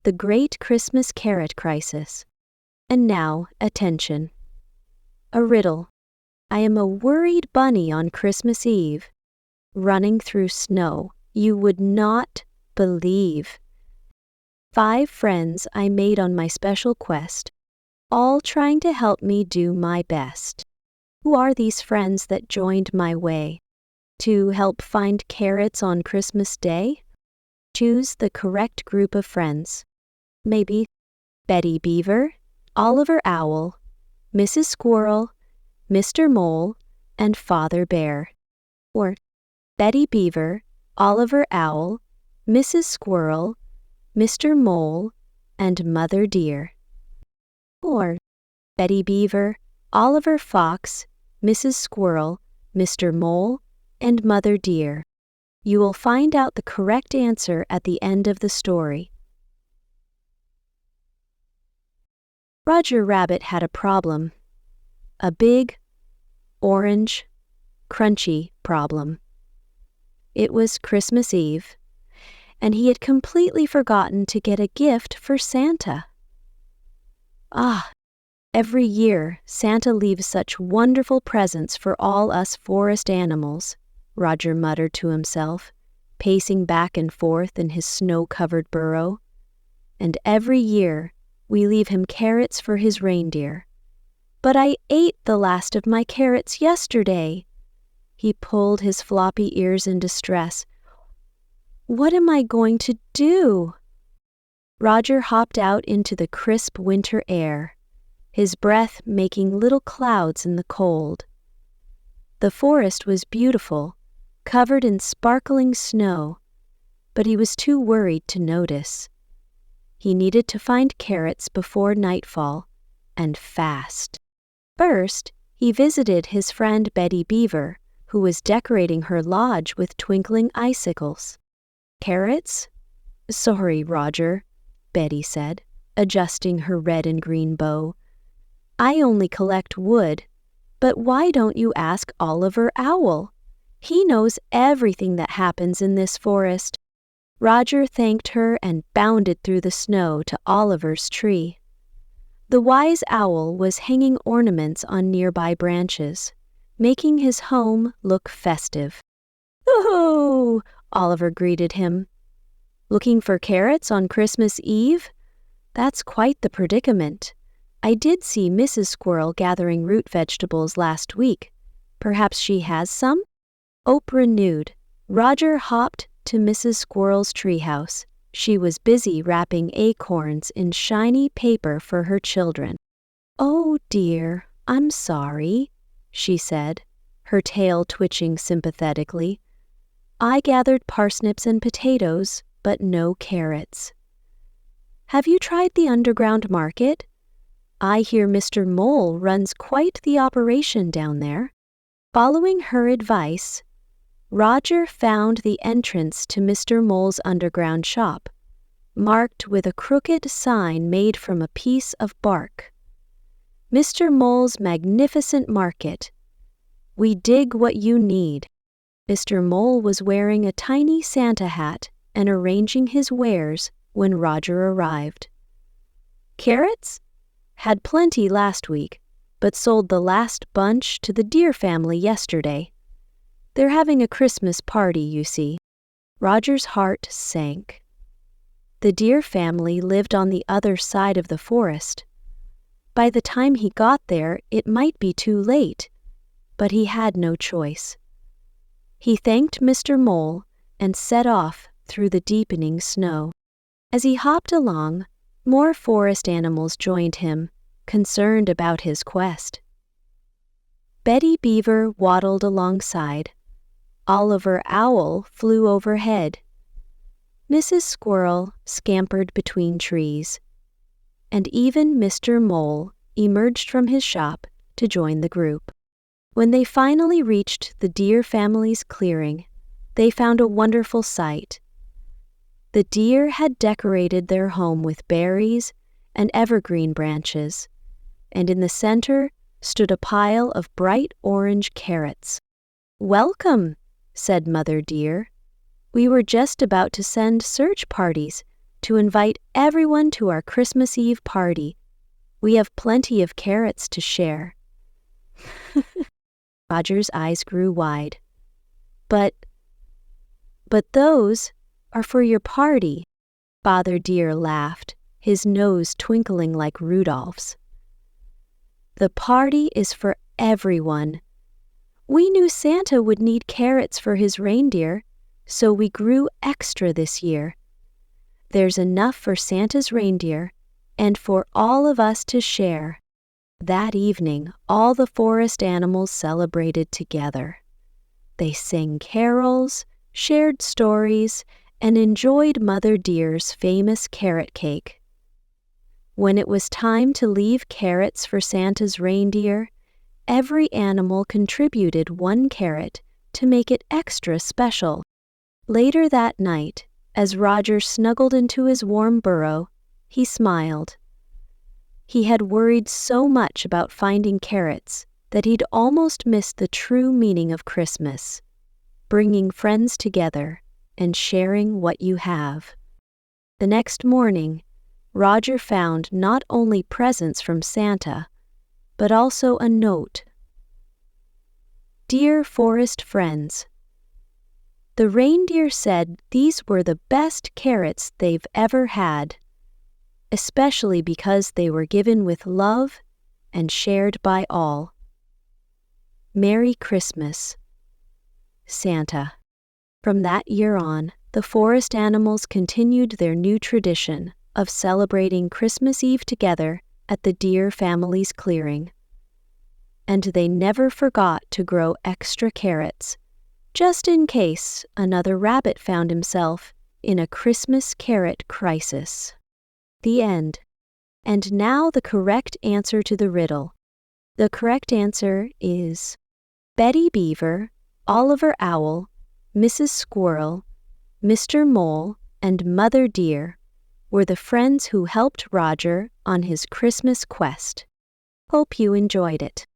The Great Christmas Carrot Crisis. And now, attention. A riddle. I am a worried bunny on Christmas Eve, running through snow you would not believe. 5 friends I made on my special quest, all trying to help me do my best. Who are these friends that joined my way to help find carrots on Christmas Day? Choose the correct group of friends. Maybe Betty Beaver, Oliver Owl, Mrs. Squirrel, Mr. Mole, and Father Bear. Or Betty Beaver, Oliver Owl, Mrs. Squirrel, Mr. Mole, and Mother Deer. Or Betty Beaver, Oliver Fox, Mrs. Squirrel, Mr. Mole, and Mother Deer. You will find out the correct answer at the end of the story. Roger Rabbit had a problem. A big, orange, crunchy problem. It was Christmas Eve, and he had completely forgotten to get a gift for Santa. Every year Santa leaves such wonderful presents for all us forest animals, Roger muttered to himself, pacing back and forth in his snow-covered burrow. And every year we leave him carrots for his reindeer. But I ate the last of my carrots yesterday. He pulled his floppy ears in distress. What am I going to do? Roger hopped out into the crisp winter air, his breath making little clouds in the cold. The forest was beautiful, covered in sparkling snow, but he was too worried to notice. He needed to find carrots before nightfall, and fast. First, he visited his friend Betty Beaver, who was decorating her lodge with twinkling icicles. Carrots? Sorry, Roger, Betty said, adjusting her red and green bow. I only collect wood, but why don't you ask Oliver Owl? He knows everything that happens in this forest. Roger thanked her and bounded through the snow to Oliver's tree. The wise owl was hanging ornaments on nearby branches, making his home look festive. "Ooh!" Oliver greeted him. "Looking for carrots on Christmas Eve? That's quite the predicament. I did see Mrs. Squirrel gathering root vegetables last week. Perhaps she has some?" Hope renewed. Roger hopped to Mrs. Squirrel's treehouse. She was busy wrapping acorns in shiny paper for her children. "Oh dear, I'm sorry," she said, her tail twitching sympathetically. "I gathered parsnips and potatoes, but no carrots." "Have you tried the underground market? I hear Mr. Mole runs quite the operation down there." Following her advice, Roger found the entrance to Mr. Mole's underground shop, marked with a crooked sign made from a piece of bark. "Mr. Mole's Magnificent Market. We dig what you need." Mr. Mole was wearing a tiny Santa hat and arranging his wares when Roger arrived. "Carrots? Had plenty last week, but sold the last bunch to the Deer family yesterday. They're having a Christmas party, you see." Roger's heart sank. The Deer family lived on the other side of the forest. By the time he got there, it might be too late, but he had no choice. He thanked Mr. Mole and set off through the deepening snow. As he hopped along, more forest animals joined him, concerned about his quest. Betty Beaver waddled alongside. Oliver Owl flew overhead. Mrs. Squirrel scampered between trees. And even Mr. Mole emerged from his shop to join the group. When they finally reached the Deer family's clearing, they found a wonderful sight. The deer had decorated their home with berries and evergreen branches, and in the center stood a pile of bright orange carrots. "Welcome," said Mother Deer. "We were just about to send search parties to invite everyone to our Christmas Eve party. We have plenty of carrots to share." Roger's eyes grew wide. But those are for your party," Father Deer laughed, his nose twinkling like Rudolph's. "The party is for everyone. We knew Santa would need carrots for his reindeer, so we grew extra this year. There's enough for Santa's reindeer and for all of us to share." That evening, all the forest animals celebrated together. They sang carols, shared stories, and enjoyed Mother Deer's famous carrot cake. When it was time to leave carrots for Santa's reindeer, every animal contributed one carrot to make it extra special. Later that night, as Roger snuggled into his warm burrow, he smiled. He had worried so much about finding carrots that he'd almost missed the true meaning of Christmas, bringing friends together and sharing what you have. The next morning, Roger found not only presents from Santa, but also a note. "Dear forest friends, the reindeer said these were the best carrots they've ever had, especially because they were given with love and shared by all. Merry Christmas, Santa." From that year on, the forest animals continued their new tradition of celebrating Christmas Eve together at the Deer family's clearing. And they never forgot to grow extra carrots, just in case another rabbit found himself in a Christmas carrot crisis. The end. And now the correct answer to the riddle. The correct answer is Betty Beaver, Oliver Owl, Mrs. Squirrel, Mr. Mole, and Mother Deer were the friends who helped Roger on his Christmas quest. Hope you enjoyed it.